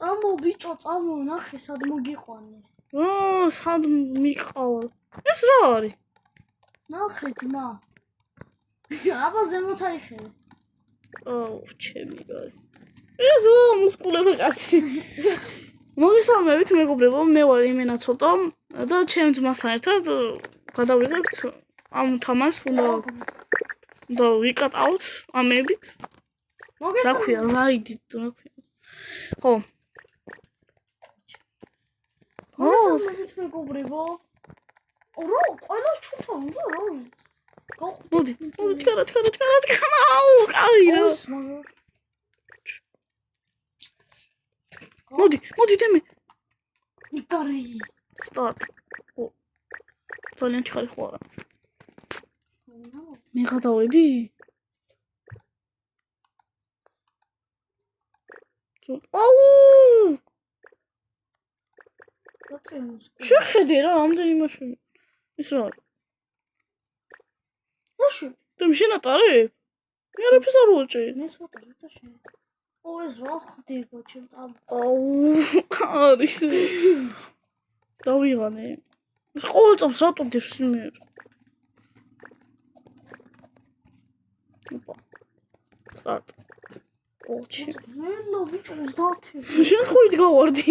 წამო ბიჭო, წამო, ნახე სად მოგიყვანეს. სად მიყავალ. ეს რა არის? ნახე ძმა. აბა ზემოთ აიხერე. ჩემი გარი. ეს მუსკულები კაცი. მოგესალმებით მეგობრებო, მე ვარ იმენა ცოტა და ჩემ ძმასთან ერთად გადავიღებთ ამ თამაშს და ვიკატავთ ამებით. რა ქვია, რაიდით თუ რა ქვია. ხო. მოგესალმებით მეგობრებო. რა, ყველა ჩვენთან უნდა რა? მოდი, ჩქარა. აუ, კაი რა. მოდი დემე. იკარი. სტარტ. ძალიან ჩქარი ხო არა. მე გადავები? აუ! შეხედე რა, ამდენი მაშინ. ის რა არის? მოშო. და მშენატარე? მე არაფერს არ ვუჭი. ეს ვატარე და შენ. ეს რა ხდება ჩემ ამ. აუ, არის. დავიღანე. ეს ყოველ წამს რატომ დებს მე? ოპა. სტარტ. ოჩი. მე ბიჭო 30. შენ ხო იდგავარდი?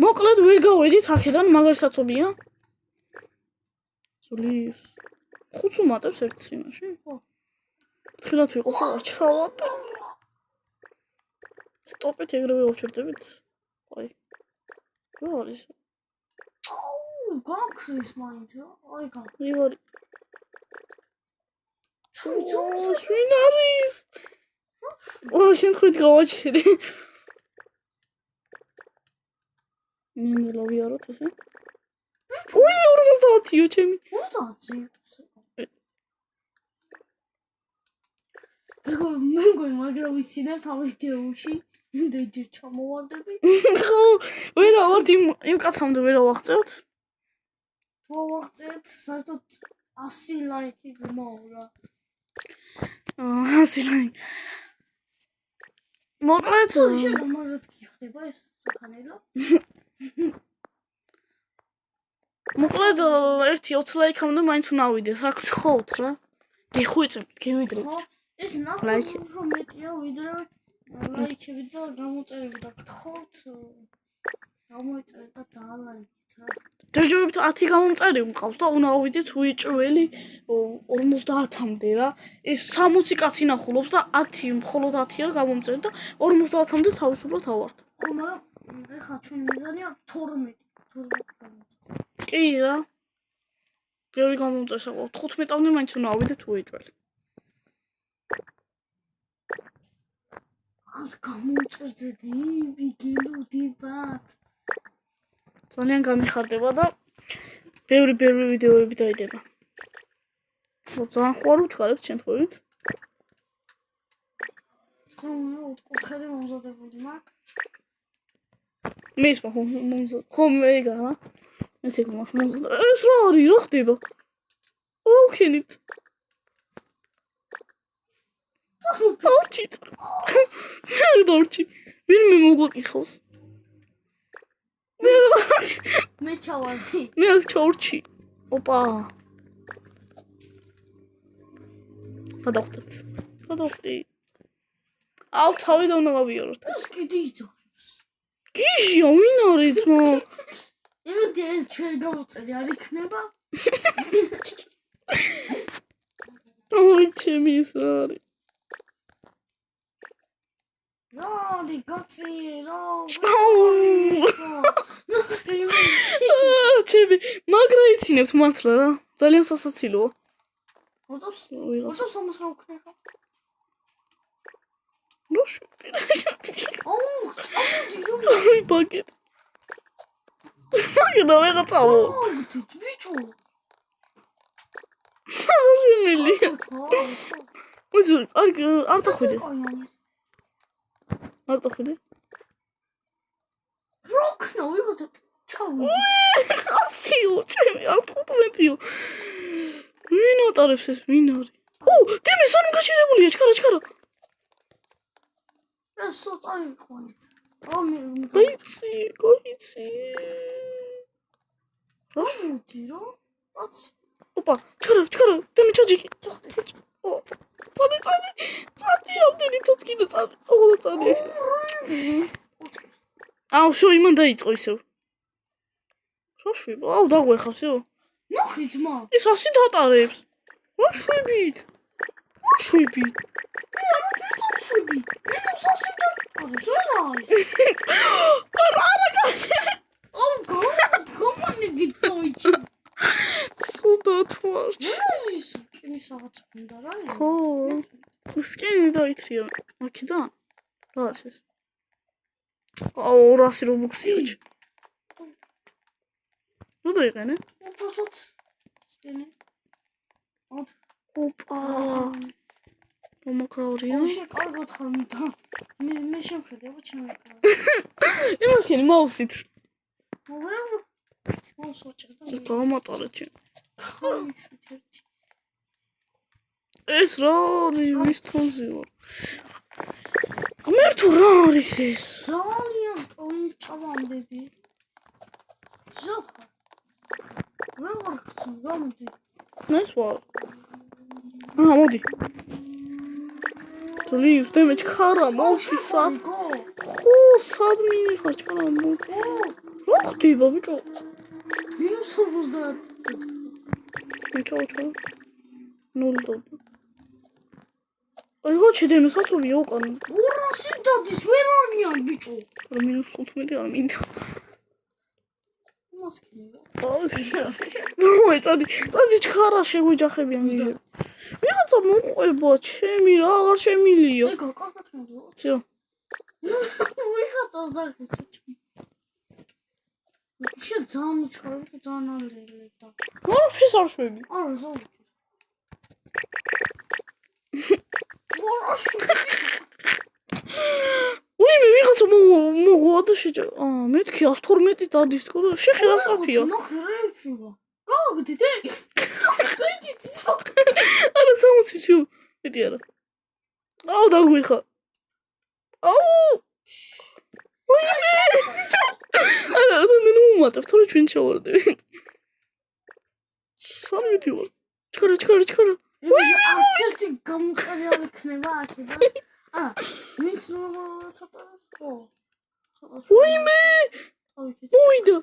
მოკლედ ვერ გავედით აქედან, მაგარსაცობია. ზულის. ხუთს უმატებს ერთ წინაში? ხო. თქილად ვიყო ხო ჩავატ. სტოპეთ ეგრევე ვჩერდებით. აი. რა არის? აუ, გაქრის მაინც რა. აი გა. ივარი. შენ არის. შენ ხო იდგავაჩერე. მინდლა ვიაროთ ესე. უი 50-იო ჩემი. 50-ი. მე მაგრამ ვიცინებ ამ ვიდეოში. იმდენჯერ ჩამოვარდები. ხო, ვერა ვარ იმ კაცამდე ვერა ვაღწევთ. თუ ვაღწევთ, საერთოდ 100 ლაიქი გმოვა რა. 100 ლაიქი. მოკლედ შენ ამარად გიხდება ეს საქანელო? მოკლედ 1-20 ლაიქამდე მაინც უნდა ავიდეს, რა გთხოვთ რა. გეხვეწებთ, გევიდრებთ. ეს ნახე რომ მეტია ვიდრე ლაიქები და გამოწერები და გთხოვთ გამოიწერეთ და დაალაიქეთ რა. ჯერჯერობით 10 გამომწერი მყავს და უნდა ავიდეთ უიჭველი 50-მდე რა. ეს 60 კაცი ნახულობს და 10 მხოლოდ 10-ია გამომწერი და 50-მდე თავისუფლად ავართ. ხო, მაგრამ ეხლა ჩვენ მიზანია 12 გამომწერი. კი რა. ბევრი გამომწერს აყავთ. 15-მდე მაინც უნდა ავიდეთ უიჭველი. ას გამომწერდები, ვიგელოდებათ. ძალიან გამიხარდება და ბევრი ვიდეოები დაიდება. ძალიან ხო არ ვჩქარებთ შემთხვევით. ხო, ოთხკუთხედი მომზადებული მაქვს. მის მომზადებული. ხო მეგა რა. ეს ეგ მომზადებული. ეს რა არის? რა ხდება? რა ვქენით? დავჭით. დავჭი. ვინმე მოგვაკითხავს? მე ჩავარდი. მე აქ ჩავრჩი. ოპა. გადავხდეთ. აუ თავი და უნდა გავიაროთ. ეს კიდე იწოხებს. გიჟია, ვინ არის ძმა? იმედი ეს ჩვენ გამოვწერი არ იქნება? ოი ჩემი ის რა არის? როდი გაწი რა. ჩემი მაგრა იცინებთ მართლა რა. ძალიან სასაცილოა. მოდავს ამას რა ვქნა ხა? ნუშ. აუ, წამოდი რომ. აი ბაგეთ. მაგდა ვეღარ წავო. ბიჭო. მილი. უზუ, არ წახვიდე. არ წახვიდე. როქნა ვიღაცა ჩავიდე. ასიო, ჩემი 115-იო. ვინ ატარებს ეს? ვინ არის? დემე სანამ გაჩერებულია, ჩქარა. ეს სოწაი ხონით. გაიცი. მოდი რა. აც ოპა, ჩქარა, დამიჩაჯიკი. ო, წადი. ამდენი თოც კიდე წადი. ოღონდ წადი. აუ, შო იმან დაიწყო ისევ. შოშვი, აუ დაგვერხავსო. ნახე ძმა. ეს 100 დატარებს. რა შვებით? შვები. მინუს 100 და არა გაჩე. აუ გომანი გიტოიჩი. სუდათ ვარჩ. ის კინი რაღაც უნდა რა. ხო. სკენი დაითრია. აქედან. რა არის ეს? აუ 200 რობუქსიაჩ. ნუ დაიყენე. უფასოთ. სკენი. ოპა. მომკრავრია. უშე კარგად ხარ და მე შევხედე ჩემეკრა. იმას კენი მაუსით. მოსოჭდა. გამატარა ჩემ. ხაი შუთერთი. ეს რა არის თონზე ვარ. ამერ თუ რა არის ეს? ძალიან ტოვი ჩავამდები. ზოთა. ვეღარ გწო გამოდი. ეს ვარ. მოდი. თulis დემეჯ ხარა მოვში სად? ხო, სად მინიხარ ჩქარა მოდი. რა ხდება ბიჭო? მინუს 50. ბიჭო. 0 აი გოჩი დემე საწურია უკან. 200 დადის ვერ არიან ბიჭო. მინუს 15 არ მინდა. მოსკია. ოი, წადი ჩქარა შეგვიჯახებიან გიჟე. ვიღაცა მოყვება, ჩემი რა აღარ შემილია. ეგა კარგად მოდი. всё. ვიღაცას დაგეცა ჩემი. შე ძალიან უჩქარი და ძალიან ალერგია და. ვაფშე არ შვები. არა ზოგი. ვარაში. უიმე ვიღაცა მოგვადა შეჭა. მეთქი 112 დადის თქო და შეხერა საფია. ნახე რა ეჩულა. გავაგდიდე. არა 60 ჩუ. მეტი არა. აუ დაგვიხა. აუ. უიმე. არა და მე ნუ მომატებ თორე ჩვენ ჩავარდებით. 3 ვარ. ჩქარა. არც ერთი გამყრიალი იქნება აქედან. ვინც ცოტა ხო. უიმე. უიდა.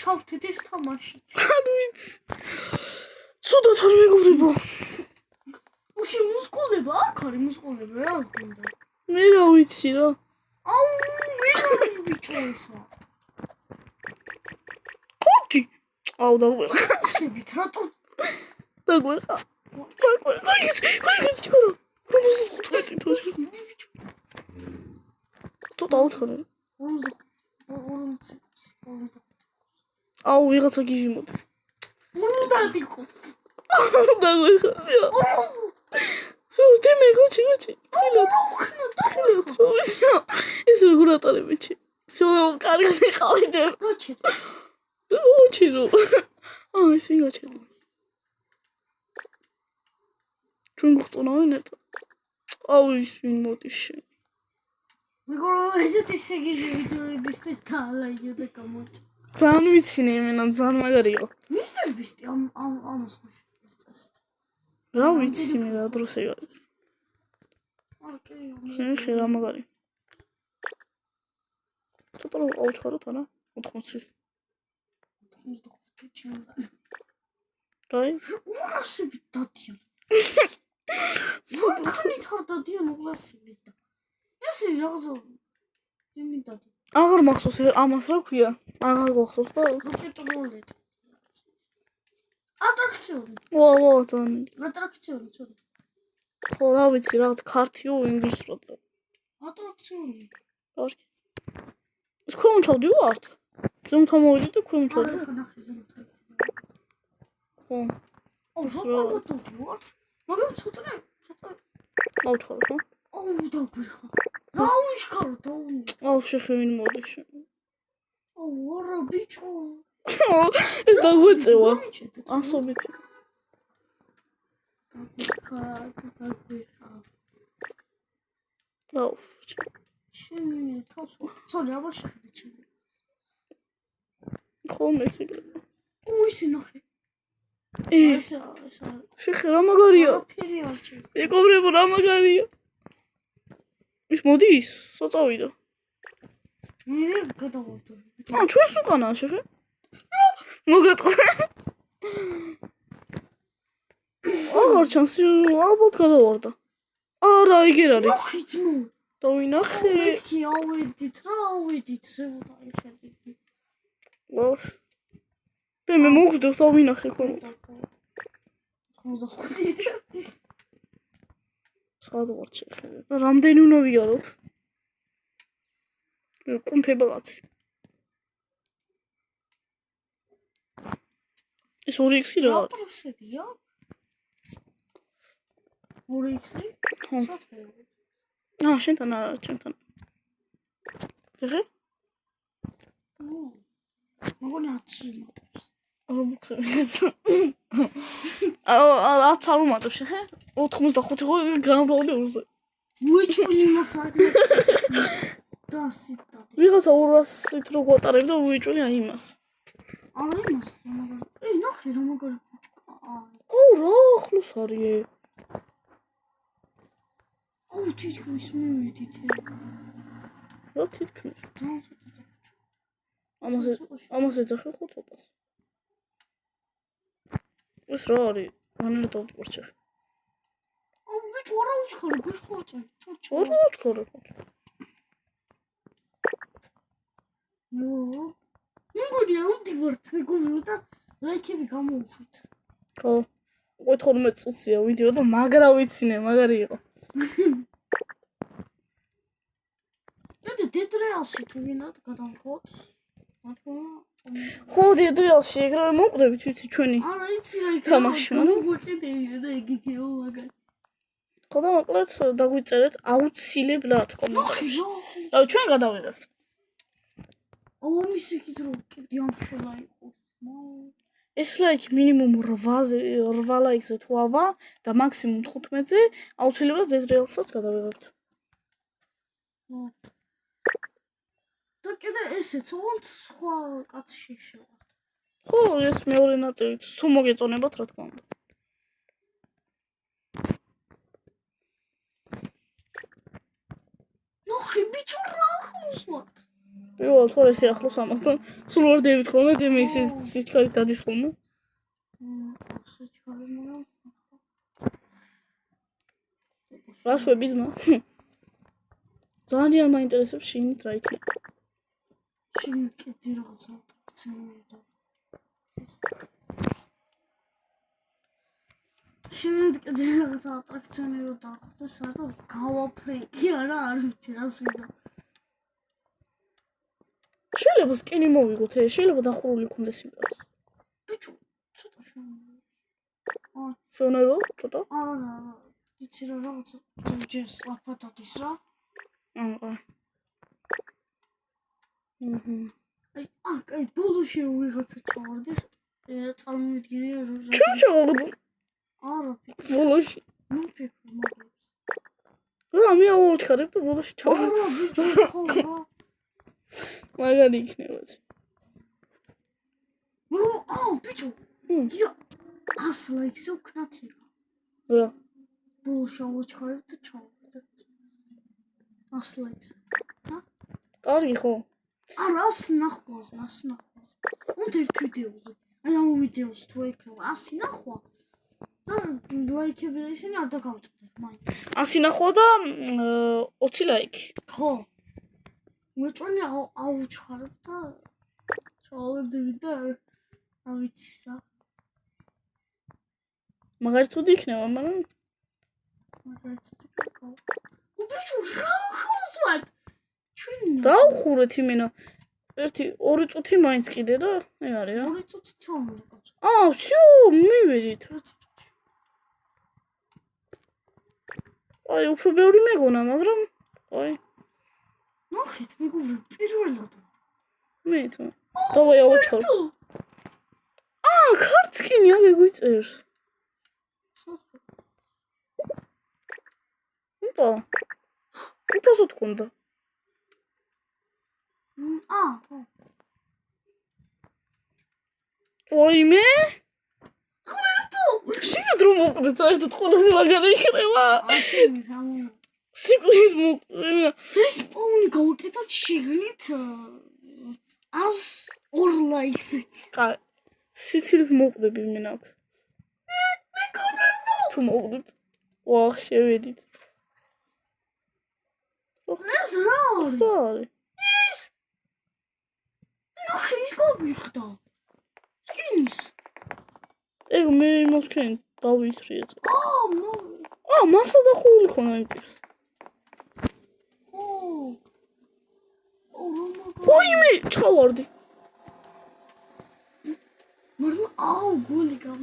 ჩავთით ეს თამაში. არ ვიცი. ცუდად არ მეგობრებო. უშე მუსკულება აქ არის მუსკულება რა გქონდა. მე რა ვიცი რა. აუ მე რა ბიჭო ესა. ხოდი. აუ დაგვერა. შევით რატო დაგვერა. გაიგეთ ჩქარა. თვითი თოჩი. თუ დაუჩქარე. აუ ვიღაცა გიჟი მოდის. მუდადიკო. დაგვერა. სულ დემე გოჩი. ეს როგორ ატარებიჩი? სულ კარგად იყავიდე. გოჩი. გოჩი რო. ეს ინგაჩი. ჩვენ გხტონავენ ეტა. აუ ის ვინ მოდის შენ. მეგობრებო ესეთი შეგიჟი ვიდეოებისთვის დაალაიქე და გამოჩ. ძალიან ვიცინე იმენა ძალიან მაგარია. მისტერ ბისტი ამას ხუში წასეთ. რა ვიცი მე რა დროს ეგაც. შენ რა მაგარი. ცოტა რომ აუჩხაროთ არა 80. 85 ჩემდა. დაი 200 დადიან. სულ თარ დადიან 200 და. ესე რაღაცა იმიტად. აღარ მახსოვს ამას რა ქვია? აღარ გახსოვს და როკეტროლეთ. ატრაქციონი. ვა ძალიან. ატრაქციონი ცოტა. ხო რა ვიცი რაღაც ქართიო ინგლისურად. ატრაქციონი. კარგი. ეს ქვემო ჩავდი ვართ? ზემოთ მოვიდი და ქვემო ჩავდი. ნახე ზემოთ. ხო. რა ვართ? მაგრამ ცოტა გავჩქაროთ, ხო? აუ დაგვირხა. რა ვიშქარო დაუნი. აუ შეხევინ მოდი. აუ არა ბიჭო. ეს დაგვეწევა. ასობით. დაგვირხა. აუ. შენი თავს ვთხოვე აბა შეხედე ჩემი. ხოლმე ციკლი. უისი ნახე. ესა. შეხე რა მაგარია. ფერი არჩევს. ეკობრება რა მაგარია. ის მოდის, საწავიდა. მე გადავარდა. ჩვენს უკანაა შეხე. მოგატყვა. აღარ ჩანს, ალბათ გადავარდა. არა, იგერ არის. ხიძმო. დავინახე. მეთქი ავედით, რა ავედით, ზევდა იხედი. ლავს. მე მოგждав დავინახე ხოლმე. სადღაც შეხედე და რამდენი უნდა ვიაროთ? კუნთება კაცი. ეს 2x-ი რა არის? პროსებია? 2x-ი? შენთან არა, ჩემთან. ხე? მოგონი 10 მატებს. რობუქსებს. რაც არ უმატებს ხე? 85 ხო გამრავლე 2-ზე. უიჭული იმასაკ. დასიტა. ვიღაცა 200-ით რო გვატარებდა უიჭული აი იმას. არა იმას, მაგრამ ნახე რა მაგარი ბუჩკა. აუ რა ახლოს არის. აუ თითქმის მივედით. რა თითქმის? ამაზე ამაზე ძახე ხო ცოტას. ეს რა არის? მანერა დავტყორჩე. აუ ბიჭო რა უჩხარი გიხოწე. რა უჩხარი? მეგონი აუდივართ მეგონი და ლაიქები გამოუშვით. ხო. 15 წუთია ვიდეო და მაგრა ვიცინე, მაგარი იყო. დედრეალში თუ გინდათ გადავხოთ. ხო, დედრეალში ეგრევე მოყვდებით ვიცი ჩვენი. არა, იცი რა იქ თამაში, მაგრამ მოგვიყიდეია და იგი გეო მაგარი. ხო და მოკლედ დაგვიწერეთ აუცილებლად კომენტარებში. და ჩვენ გადავიღებთ. ომის იქით რო კიდე ამხელა იყო. ეს ლაიქი მინიმუმ 8 ლაიქზე თუ ავა და მაქსიმუმ 15-ზე აუცილებლად დედრეალსაც გადავიღებთ. და კიდე ესეც ოღონდ სხვა კაცში შევართ. ხო, ეს მეორე ნაწილიც თუ მოგეწონებათ რა თქმა უნდა. ნახე ბიჭო რა ახლოს ვართ. პირველ თორე ესე ახლოს ამასთან სულ ვარ დევით ხოლმე და მე ისე სიჩქარით დადის ხოლმე. სიჩქარე მაგრამ რა შვები ძმა? ძალიან მაინტერესებს შინით რა იქნება. შინით კიდე რაღაცა ტრაქციონერია. შინით კიდე რაღაცა ტრაქციონერია და საერთოდ გავაფრენკი არა არ ვიცი რას ვიზა. შეიძლება სკენი მოვიგოთ, შეიძლება დახურული ქონდეს იმ კაცს. ბიჭო, ცოტა შევნა. შევნა ცოტა? არა, იცი რა რაღაცა ჯერს ლაფათადის რა. აი, ბოლოში ვიღაცა ჩავარდეს, წარმოვიდგინე რა. ჩვენ ჩავარდ. არა, ბოლოში. ნუ ფიქრ მოგებს. რა, მე ავუჩქარებ და ბოლოში ჩავარდ. არა, ბიჭო, ხო რა. მაგარი იქნება. აუ, ბიჭო. ია, 100 ლაიქს უკნათია. რა? ბოლოში ავუჩქარებ და ჩავარდ. 100 ლაიქს. ჰა? კარგი ხო? არა, 100 ნახვაზე. უნდა ერთ ვიდეოზე. აი ამ ვიდეოს თუ ეკრა 100 ნახვა. და ლაიქები და ისინი არ დაგავწყვეტეთ მაინც. 100 ნახვა და 20 ლაიქი. ხო. მეწონი ავუჩხარებ და ჩავარდები და არ ვიცი რა. მაგარი ცუდი იქნება, მაგრამ მაგარი ცუდი იქნება. ბიჭო, რა ხავს ვარ? დავხურეთ იმენა. 2 წუთი მაინც კიდე და აი არის რა. 2 წუთი წამოდი კაცო. ვშო, მივედით. აი, უფრო ბევრი მეგონა, მაგრამ აი, ნახეთ, მეგობრებო, პირველად. მეც. დავაი ავაჩვარ. ქარცკინი აგ გვიწერს. საწყო. ოპა. უბრალოდ თქონდა. ხო. ვაიმე? შეიძლება რომ მოვკვდეთ საერთოდ ყველაზე მაგარი იქნება. შეგნით ამო. სიკვდილით მოვკვდე. ეს პაუნი გავუკეთოთ შეგნით 102 ლაიქს. კაი. სიცილით მოვკვდები მე აქ. თუ მოვკვდეთ. ვა, შევედით. ეს რა არის? ეს რა არის? ეს. ნახე, ის გავიხდა. სკინის. ეგ მე მოსკენ დავისრიეთ. მო. მასა დახურული ხონა იმ ტიპს. ვაიმე, ჩავარდი. მაგრამ გული გამ.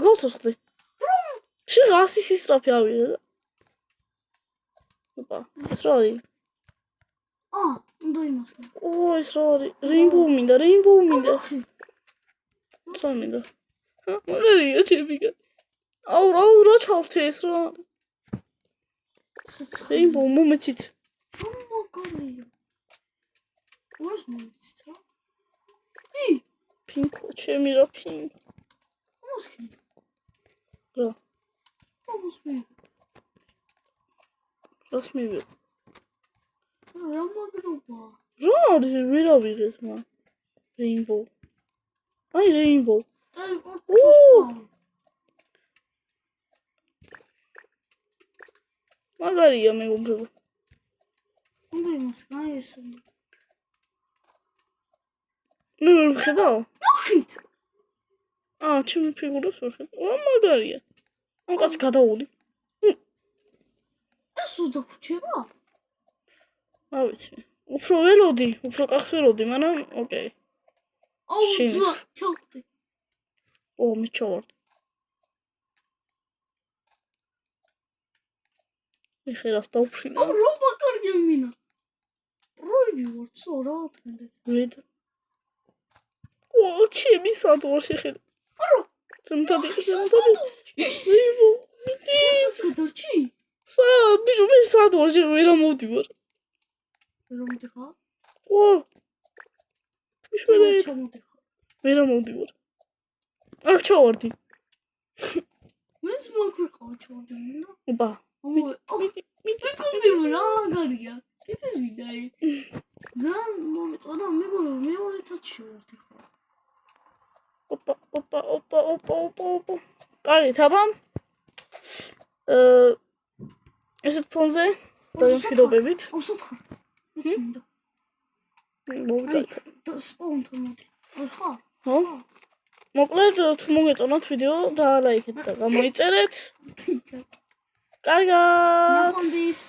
გავცოცხლდი. შეგა 100 სისწრაფე ავიღე. ოპა, ეს რა არის? უნდა იმას. ეს რა არის? რეინბოუ მინდა. ცა მინდა? მაგარია ჩემიკა. რა ჩავთე ეს რა? რეინბოუ მომეცით. მაგარია. ვას მომეცით რა? პინკ, ჩემი რა პინკ. მოსკი. რა? მოსკი. რას მივიღე? რა მაგრობა? რა არის? ვერ ავიღეს მან. რეინბოუ. აი რეინბოუ. მაგარია მეგობრებო. უნდა იმას გაიეს. მე ვერ ვხედავ? ნახეთ. ჩემი ფიგურას ვერ ხედავ. მაგარია. კაც გადაული. ეს უდა ხუჩება? რა ვიცი. უფრო ველოდი, უფრო კარგს ველოდი, მაგრამ ოკეი. ჩავხდი. მე ჩავარდი. ეხერას დავფრინა. რა ბაკარია მინა. როიდი ვარ, ცო რა თქონდა. ვედ. ჩემი სადვარ შეხედე. შემთადი. რეინბოუ. საწოდორჩი? ბიჭო მე სადვარ ვერ ამოვდივარ. რომ დიხა? მიშველე. ჩამოდიხა. ვერ ამოვდივარ. აქ ჩავარდი. მეც მოგვიყავ ჩავარდი მინდა. ოპა. მიტკომდი რა მაგარია. კიდევიდაი. და მომეწონა მეგობრებო მეორე თათში ვარ ხა. ოპა. კარგით, აბა. ესეთ ფონზე დაიმშვიდობებით. სათხარ. მეც მინდა. მოვიდეთ. და სპონტო მოდი. ხა? ხო? მოკლედ თუ მოგეწონათ ვიდეო და ლაიქეთ და გამოიწერეთ. კარგად. ნახვამდის.